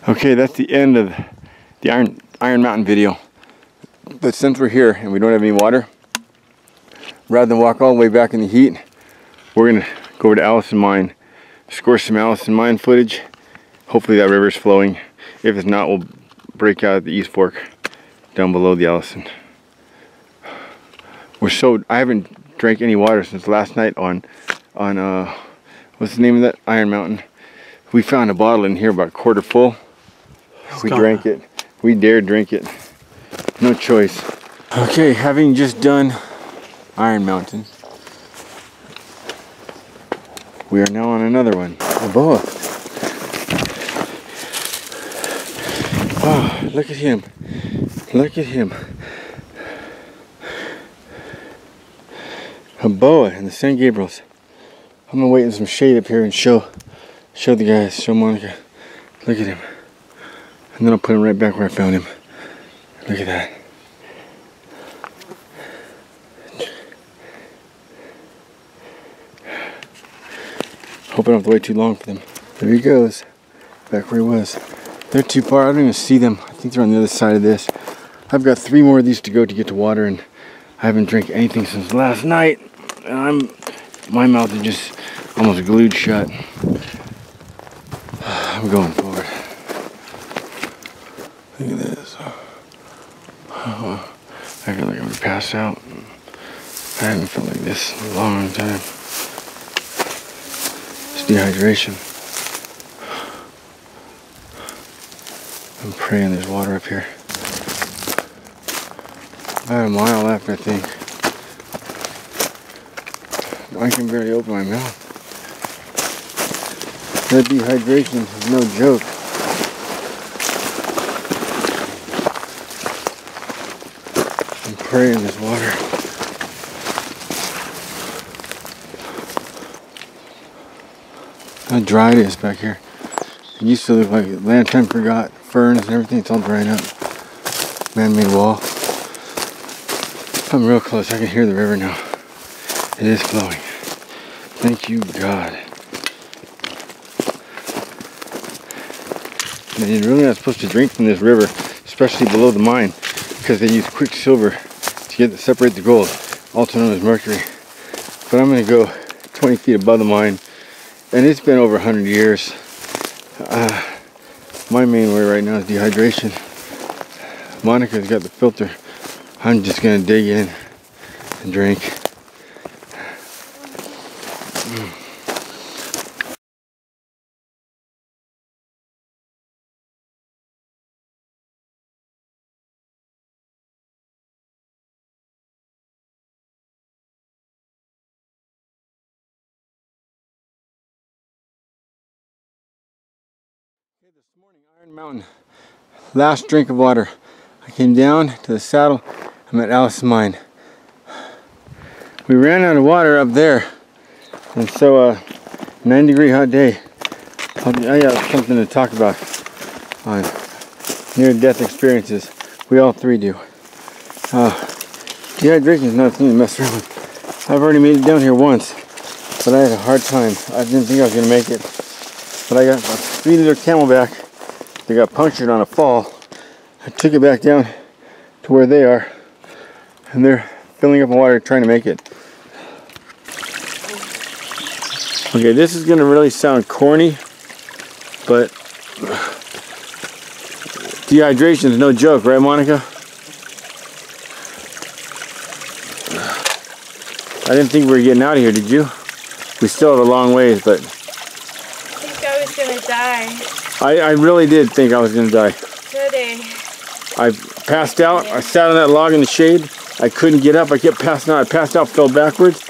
Okay, that's the end of the Iron Mountain video. But since we're here and we don't have any water, rather than walk all the way back in the heat, we're gonna go over to Allison Mine, score some Allison Mine footage. Hopefully that river's flowing. If it's not, we'll break out at the East Fork down below the Allison. I haven't drank any water since last night on what's the name of that? Iron Mountain. We found a bottle in here about a quarter full. We drank it. We dared drink it. No choice. Okay, having just done Iron Mountain, we are now on another one. A boa. Oh, look at him. Look at him. A boa in the San Gabriels. I'm gonna wait in some shade up here and show the guys, show Monica. Look at him. And then I'll put him right back where I found him. Look at that. Hope I don't have to wait too long for them. There he goes. Back where he was. They're too far. I don't even see them. I think they're on the other side of this. I've got 3 more of these to go to get to water, and I haven't drank anything since last night. And my mouth is just almost glued shut. I'm going forward. Look at this. I feel like I'm gonna pass out. I haven't felt like this in a long time. It's dehydration. I'm praying there's water up here. About a mile left, I think. I can barely open my mouth. That dehydration is no joke. I'm praying there's water. How dry it is back here. It used to look like land time forgot, ferns and everything. It's all drying up. Man-made wall. I'm real close. I can hear the river now. It is flowing. Thank you, God. And you're really not supposed to drink from this river, especially below the mine, because they use quicksilver to separate the gold, also known as mercury. But I'm going to go 20 feet above the mine, and it's been over 100 years. My main worry right now is dehydration. Monica's got the filter. I'm just going to dig in and drink. Okay, this morning, Iron Mountain, last drink of water. I came down to the saddle. I'm at Allison Mine. We ran out of water up there, and so 9-degree hot day. I got something to talk about on near-death experiences. We all 3 do. Dehydration is not a thing to mess around with. I've already made it down here once, but I had a hard time. I didn't think I was going to make it. But I got a 3-liter Camelback that got punctured on a fall. I took it back down to where they are, and they're filling up water trying to make it. Okay, this is going to really sound corny, but dehydration is no joke, right, Monica? I didn't think we were getting out of here, did you? We still have a long ways, but... I think I was going to die. I really did think I was going to die. Today. I passed out. I sat on that log in the shade. I couldn't get up. I kept passing out. I passed out, fell backwards.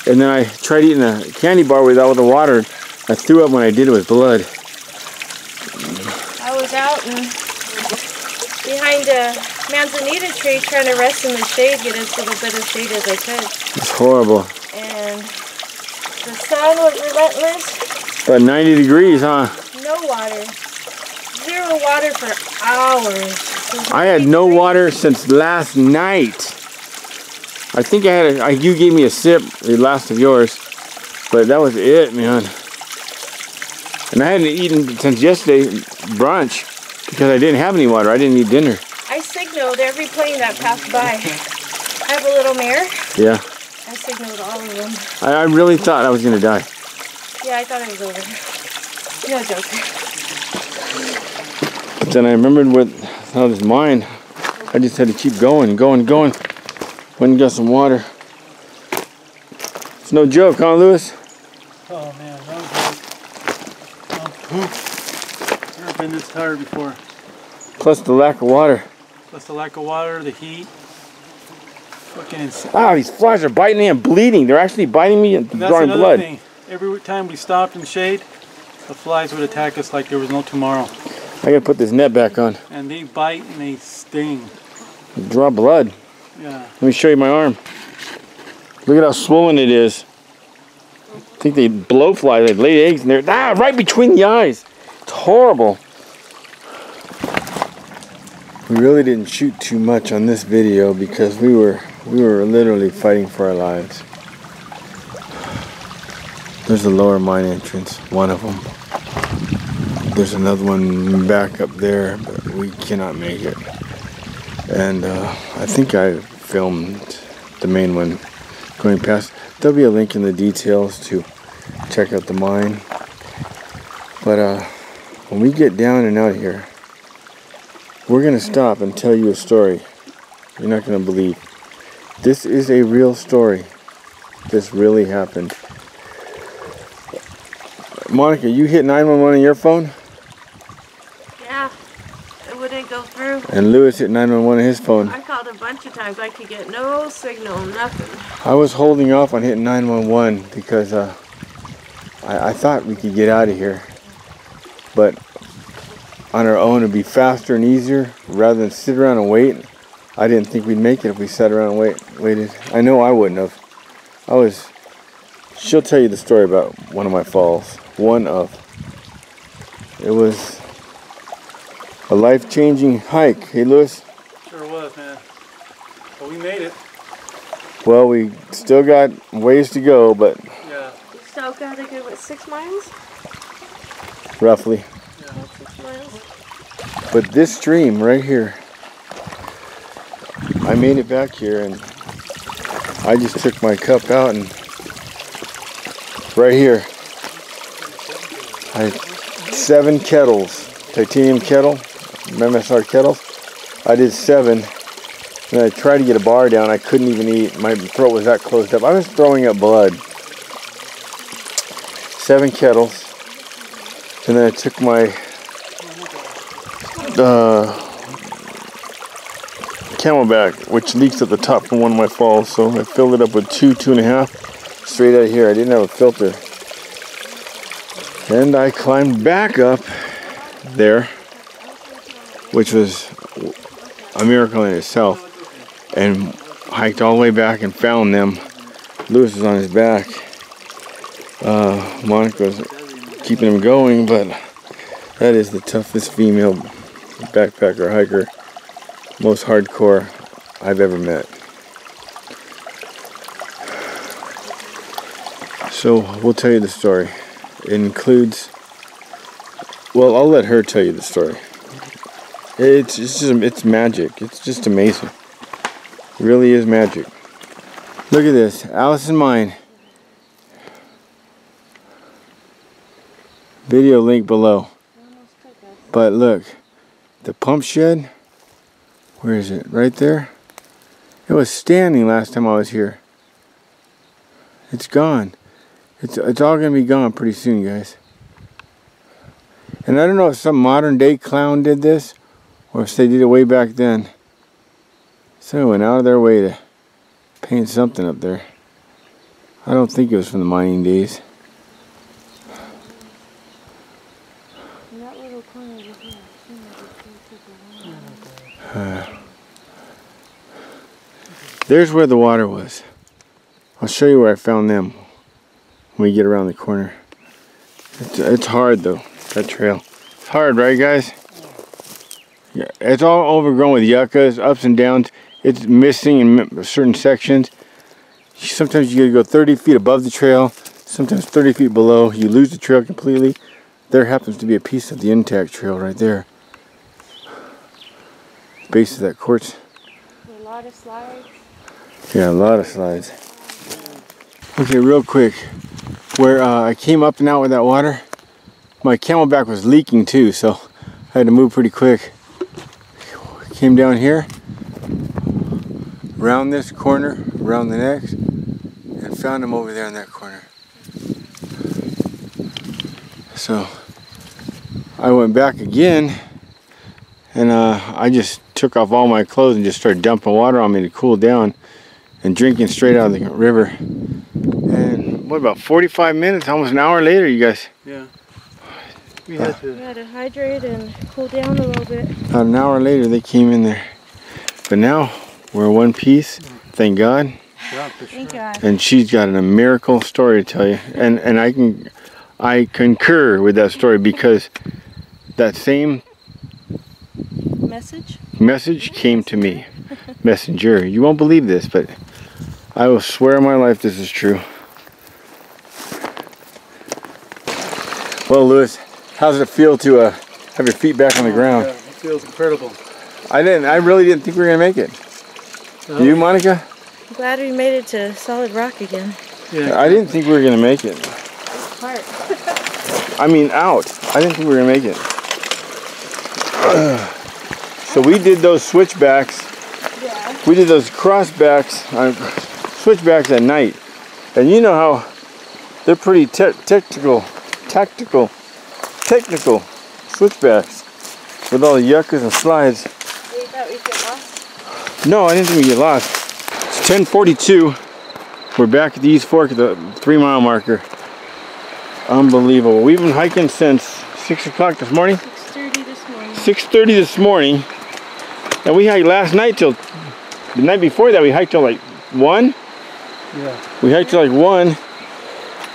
And then I tried eating a candy bar without the water. I threw up when I did it with blood. I was out and behind a manzanita tree trying to rest in the shade, get as little bit of shade as I could. It's horrible. And the sun was relentless. About 90 degrees, huh? No water. 0 water for hours. I had no water since last night. I think I had you gave me a sip, the last of yours, but that was it, man. And I hadn't eaten since yesterday, brunch. Because I didn't have any water. I didn't eat dinner. I signaled every plane that passed by. I have a little mirror. Yeah. I signaled all of them. I really thought I was going to die. Yeah, I thought it was over. No joke. But then I remembered what I was mine. I just had to keep going. Went and got some water. It's no joke, huh, Lewis? Oh man, that was I've never been this tired before. Plus the lack of water. Plus the lack of water, the heat. Fucking insane. Ah, these flies are biting me and bleeding. They're actually biting me and drawing blood. Thing. Every time we stopped in shade, the flies would attack us like there was no tomorrow. I gotta put this net back on. And they bite and they sting. They draw blood. Yeah. Let me show you my arm. Look at how swollen it is. I think they blow flies. They lay eggs in there. Ah, right between the eyes. It's horrible. We really didn't shoot too much on this video because we were literally fighting for our lives. There's the lower mine entrance, one of them. There's another one back up there, but we cannot make it. And I think I filmed the main one going past. There'll be a link in the details to check out the mine. But when we get down and out here, we're going to stop and tell you a story you're not going to believe. This is a real story. This really happened. Monica, you hit 911 on your phone? Yeah, it wouldn't go through. And Lewis hit 911 on his phone. I called a bunch of times. I could get no signal, nothing. I was holding off on hitting 911 because I thought we could get out of here. But on our own it'd be faster and easier rather than sit around and wait. I didn't think we'd make it if we sat around and waited. I know I wouldn't have. She'll tell you the story about one of my falls. It was a life-changing hike. Hey, Lewis? Sure was, man. But we made it. Well, we still got ways to go, but yeah. You still got a good, what, 6 miles? Roughly. Yeah, 6 miles. But this stream right here, I made it back here and I just took my cup out and right here, I had 7 kettles, titanium kettle, MSR kettles. I did 7 and I tried to get a bar down. I couldn't even eat. My throat was that closed up. I was throwing up blood. 7 kettles. And then I took my Camelback, which leaks at the top from one of my falls, so I filled it up with 2.5 straight out of here. I didn't have a filter. And I climbed back up there, which was a miracle in itself, and hiked all the way back and found them. Lewis was on his back. Monica was keeping him going, but that is the toughest female backpacker hiker, most hardcore I've ever met. So we'll tell you the story. It includes, well, I'll let her tell you the story. It's magic. It's just amazing. It really is magic. Look at this, Alice and mine. Video link below. But look, the pump shed, where is it? Right there? It was standing last time I was here. It's gone. It's all gonna be gone pretty soon, guys. And I don't know if some modern day clown did this or if they did it way back then. Someone went out of their way to paint something up there. I don't think it was from the mining days. There's where the water was. I'll show you where I found them when we get around the corner. It's hard though, that trail. It's hard, right guys? Yeah, it's all overgrown with yuccas, ups and downs. It's missing in certain sections. Sometimes you gotta go 30 feet above the trail, sometimes 30 feet below. You lose the trail completely. There happens to be a piece of the intact trail right there. base of that quartz. A lot of slides. Yeah, a lot of slides. Okay, real quick. Where I came up and out with that water, my camelback was leaking too, so I had to move pretty quick. Came down here, around this corner, around the next, and found him over there in that corner. So I went back again, and I just took off all my clothes and just started dumping water on me to cool down and drinking straight out of the river. And what, about 45 minutes, almost an hour later, you guys? Yeah. We had to hydrate and cool down a little bit. About an hour later, they came in there. But now we're in one piece, thank God. Yeah, for sure. Thank God. And she's got a miracle story to tell you. And I concur with that story, because that same message came to me. Messenger. You won't believe this, but I will swear on my life this is true. Well, Lewis, how does it feel to have your feet back on the ground? Yeah, it feels incredible. I really didn't think we were gonna make it. You, Monica? I'm glad we made it to solid rock again. Yeah. I didn't think we were gonna make it. Hard. I mean, out. I didn't think we were gonna make it. So we did those switchbacks. Yeah. We did those switchbacks at night, and you know how they're pretty tactical switchbacks with all the yuccas and slides. You thought we'd get lost? No, I didn't think we'd get lost. It's 10:42. We're back at the East Fork at the 3-mile marker. Unbelievable. We've been hiking since 6 o'clock this morning. 6:30 this morning. 6:30 this morning. And we hiked last night till, the night before that we hiked till like 1. Yeah. We hiked till like 1.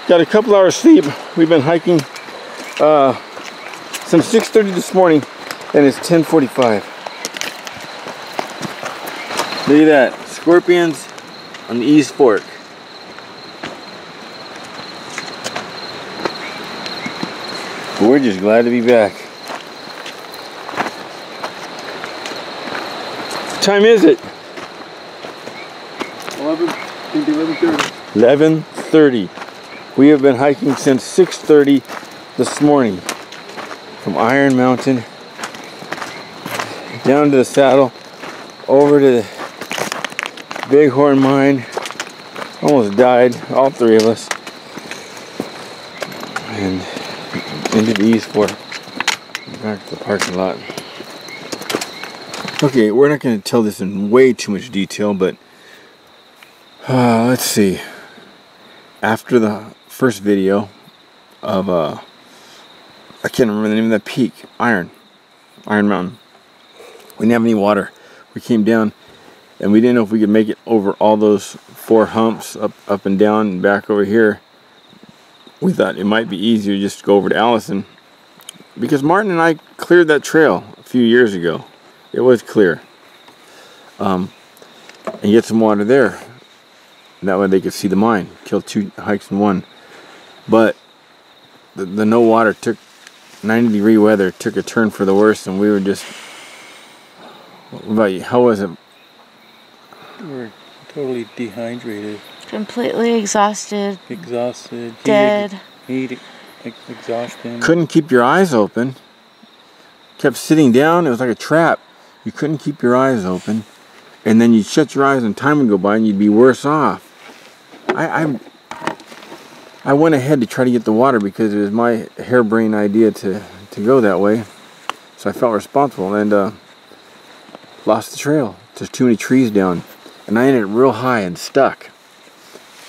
Got a couple hours sleep. We've been hiking since 6:30 this morning, and it's 10:45. Look at that. Scorpions on the East Fork. But we're just glad to be back. What time is it? 11:30. 11:30. We have been hiking since 6:30 this morning. From Iron Mountain down to the saddle, over to the Bighorn Mine. Almost died, all 3 of us. And into the East Fork. Back to the parking lot. Okay, we're not going to tell this in way too much detail, but let's see. After the first video of I can't remember the name of that peak, Iron Mountain, we didn't have any water. We came down and we didn't know if we could make it over all those 4 humps up and down and back over here. We thought it might be easier just to go over to Allison, because Martin and I cleared that trail a few years ago. It was clear, and get some water there. That way they could see the mine. Kill 2 hikes in 1. But the no water took 90-degree weather took a turn for the worse, and we were just. What about you? How was it? We were totally dehydrated. Completely exhausted. Dead. Heat, Exhaustion. Couldn't keep your eyes open. Kept sitting down. It was like a trap. You couldn't keep your eyes open, and then you'd shut your eyes and time would go by and you'd be worse off. I went ahead to try to get the water because it was my harebrained idea to go that way. So I felt responsible and lost the trail. There's too many trees down. And I ended real high and stuck.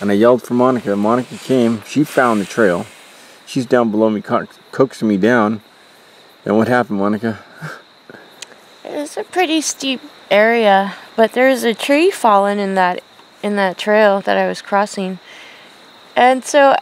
And I yelled for Monica. Monica came. She found the trail. She's down below me, coaxing me down. And what happened, Monica? It's a pretty steep area, but there's a tree fallen in that trail that I was crossing. And so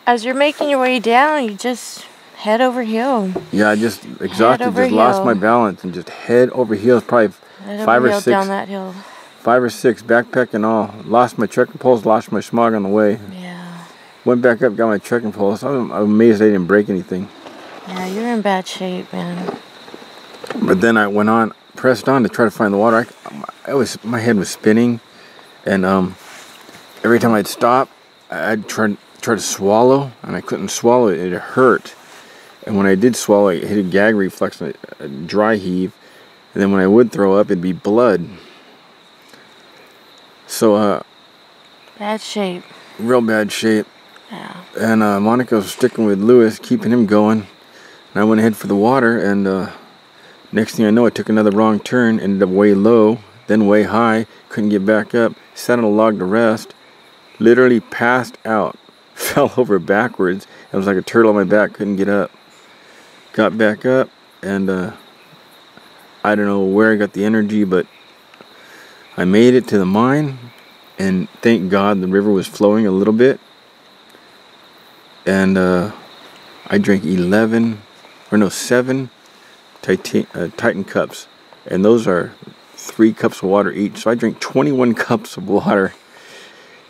as you're making your way down, you just head over hill. Yeah, I just exhausted, just lost my balance and just head over heels, probably 5 or 6 down that hill. 5 or 6, backpack and all. Lost my trekking poles, lost my smog on the way. Yeah. Went back up, got my trekking poles. I'm amazed I didn't break anything. Yeah, you're in bad shape, man. But then I went on pressed on to try to find the water. My head was spinning, and every time I'd stop, I'd try to swallow, and I couldn't swallow it. It hurt. And when I did swallow, I hit a gag reflex, a dry heave, and then when I would throw up, it'd be blood. So, bad shape. Real bad shape. Yeah. And Monica was sticking with Lewis, keeping him going. And I went ahead for the water, and next thing I know, I took another wrong turn, ended up way low, then way high, couldn't get back up, sat on a log to rest, literally passed out, fell over backwards. It was like a turtle on my back, couldn't get up. Got back up, and I don't know where I got the energy, but I made it to the mine, and thank God the river was flowing a little bit. And I drank 7 Titan cups, and those are 3 cups of water each. So I drank 21 cups of water,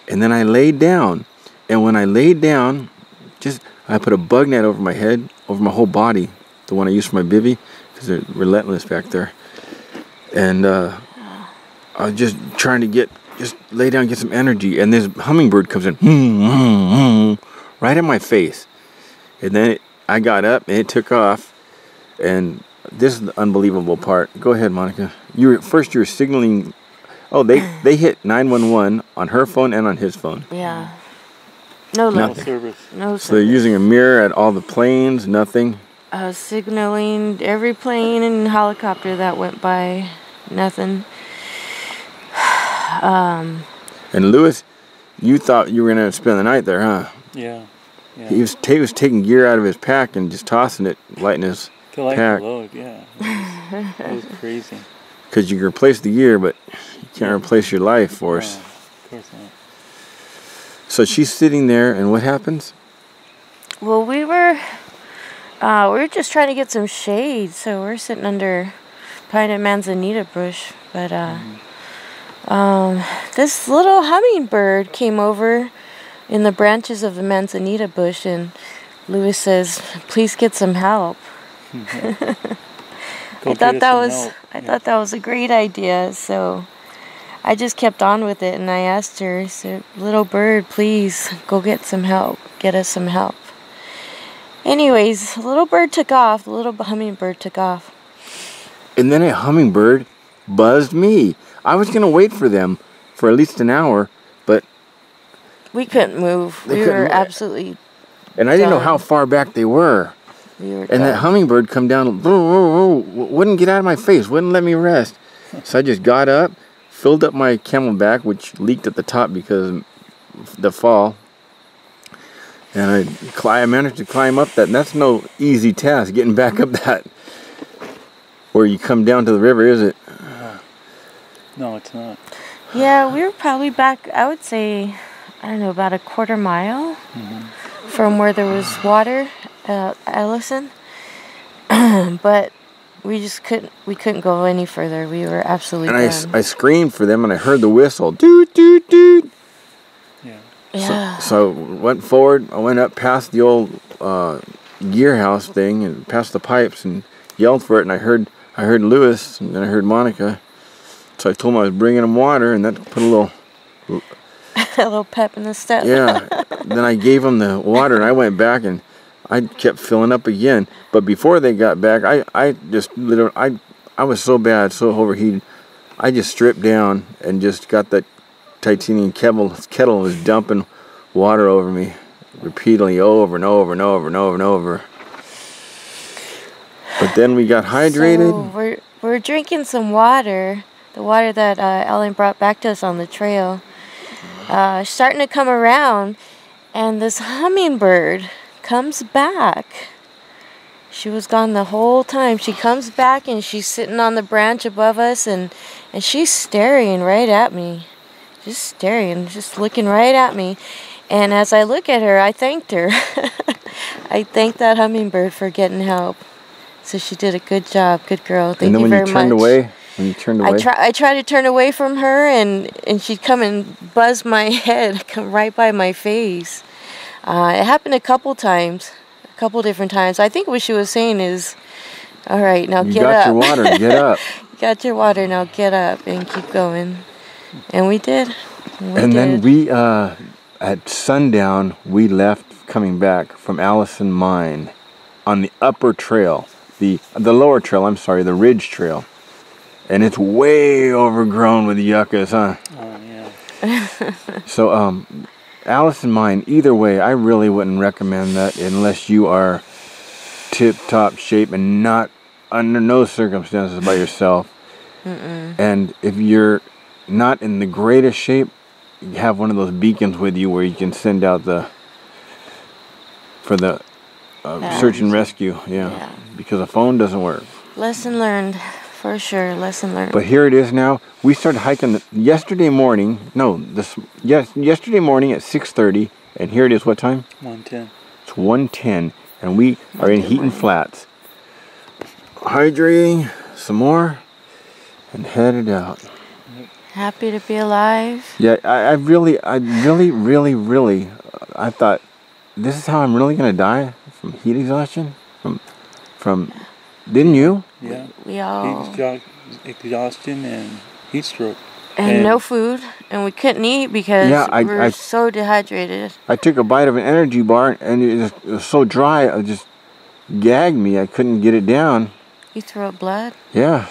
and then I laid down. And when I laid down, I put a bug net over my head, over my whole body, the one I use for my bivvy, because they're relentless back there. And I was just trying to lay down, get some energy, and this hummingbird comes in, right in my face. And then I got up, and it took off. And this is the unbelievable part. Go ahead, Monica. You were signaling. Oh, they hit 911 on her phone and on his phone. Yeah. No service. No service. So they're using a mirror at all the planes, nothing. I was signaling every plane and helicopter that went by, nothing. And Lewis, you thought you were going to spend the night there, huh? Yeah. He was taking gear out of his pack and just tossing it, lighting his pack. Load, yeah. It was crazy. Because you can replace the gear, but you can't replace your life force. No, of course not. So she's sitting there, and what happens? Well, we were just trying to get some shade, so we're sitting under pine and manzanita bush. But this little hummingbird came over in the branches of the manzanita bush, and Lewis says, "Please get some help." I thought that was a great idea, so I just kept on with it, and I asked her, I said, "Little bird, please go get some help. Get us some help." Anyways, the little bird took off. The little hummingbird took off. And then a hummingbird buzzed me. I was going to wait for them for at least an hour, but we couldn't move. We were absolutely And I didn't know how far back they were. And that hummingbird come down, wouldn't get out of my face, wouldn't let me rest. So I just got up, filled up my camelback, which leaked at the top because of the fall. And I managed to climb up that. And that's no easy task, getting back up that. Where you come down to the river, is it? No, it's not. Yeah, we were probably back, I would say, I don't know, about a quarter mile from where there was water at Ellison. But we just couldn't go any further. We were absolutely done. I screamed for them, and I heard the whistle, doot, doot, doot. Yeah. So went forward. I went up past the old gear house thing and past the pipes and yelled for it. And I heard Lewis, and then I heard Monica. So I told him I was bringing him water, and that put a little a little pep in the step. Yeah. Then I gave him the water, and I went back, and I kept filling up again. But before they got back, I just literally I was so bad, so overheated. I just stripped down and just got that titanium kettle was dumping water over me repeatedly over and over and over and over and over. But then we got hydrated. So we're drinking some water, the water that Ellen brought back to us on the trail. Starting to come around, and this hummingbird comes back. She was gone the whole time. She comes back, and she's sitting on the branch above us, and she's staring right at me. Just staring, just looking right at me. And as I look at her, I thanked her. I thanked that hummingbird for getting help. So she did a good job. Good girl. Thank you very much. When you turned away? I tried to turn away from her, and she'd come and buzz my head, come right by my face. It happened a couple different times. I think what she was saying is, all right, now get up. You got your water, get up. got your water, now get up and keep going. And we did. Then we, at sundown, we left coming back from Allison Mine on the upper trail, the lower trail, I'm sorry, the ridge trail. And it's way overgrown with yuccas, huh? Oh, yeah. So, Allison Mine, either way, I really wouldn't recommend that unless you are tip-top shape and not under no circumstances by yourself. And if you're not in the greatest shape, you have one of those beacons with you where you can send out for the search and rescue. Yeah, because the phone doesn't work. Lesson learned, for sure. Lesson learned. But here it is now. We started hiking yesterday morning. Yesterday morning at 6:30, and here it is. What time? 1:10. It's 1:10, and we are in Heaton Flats. Hydrating some more, and headed out. Happy to be alive. Yeah, I really, I thought, this is how I'm really gonna die from heat exhaustion. From, didn't you? Yeah. We all. Exhaustion and heat stroke. And no food, and we couldn't eat because we were so dehydrated. I took a bite of an energy bar, and it was so dry, it just gagged me. I couldn't get it down. You threw up blood? Yeah.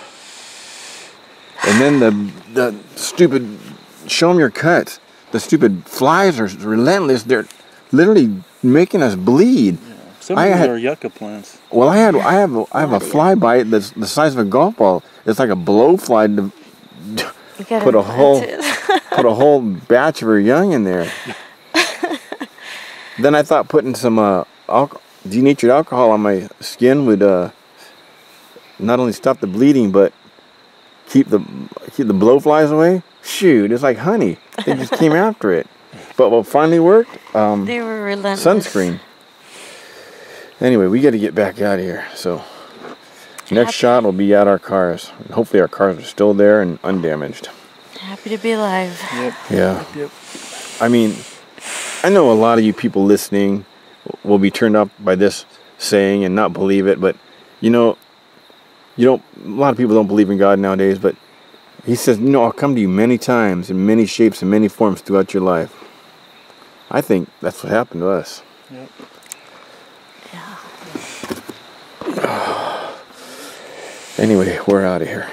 And then the stupid, show them your cuts. The stupid flies are relentless. They're literally making us bleed. Yeah. Some of these are yucca plants. Well, I have a fly bite that's the size of a golf ball. It's like a blowfly to put a whole batch of her young in there. Then I thought putting some denatured alcohol on my skin would not only stop the bleeding but keep the blowflies away. Shoot, it's like honey. They just came after it. But what finally worked? They were relentless. Sunscreen. Anyway, we got to get back out of here. So next shot will be at our cars. Hopefully our cars are still there and undamaged. Happy to be alive. Yep. Yeah. Yep. I mean, I know a lot of you people listening will be turned off by this saying and not believe it, but you know, a lot of people don't believe in God nowadays, but he says, I'll come to you many times in many shapes and many forms throughout your life. I think that's what happened to us. Yep. Yeah. Anyway, we're out of here.